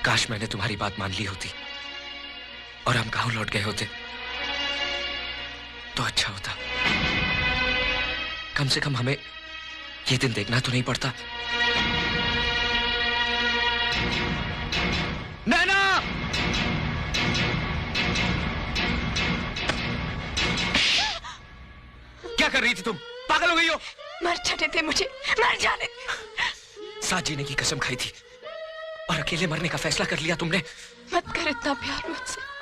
काश मैंने तुम्हारी बात मान ली होती और हम गांव लौट गए होते तो अच्छा होता। कम से कम हमें ये दिन देखना तो नहीं पड़ता। नैना! क्या कर रही थी तुम? पागल हो गई हो? मर जाने दे मुझे, मर जाने। साथ जीने की कसम खाई थी और अकेले मरने का फैसला कर लिया तुमने। मत कर इतना प्यार मुझसे।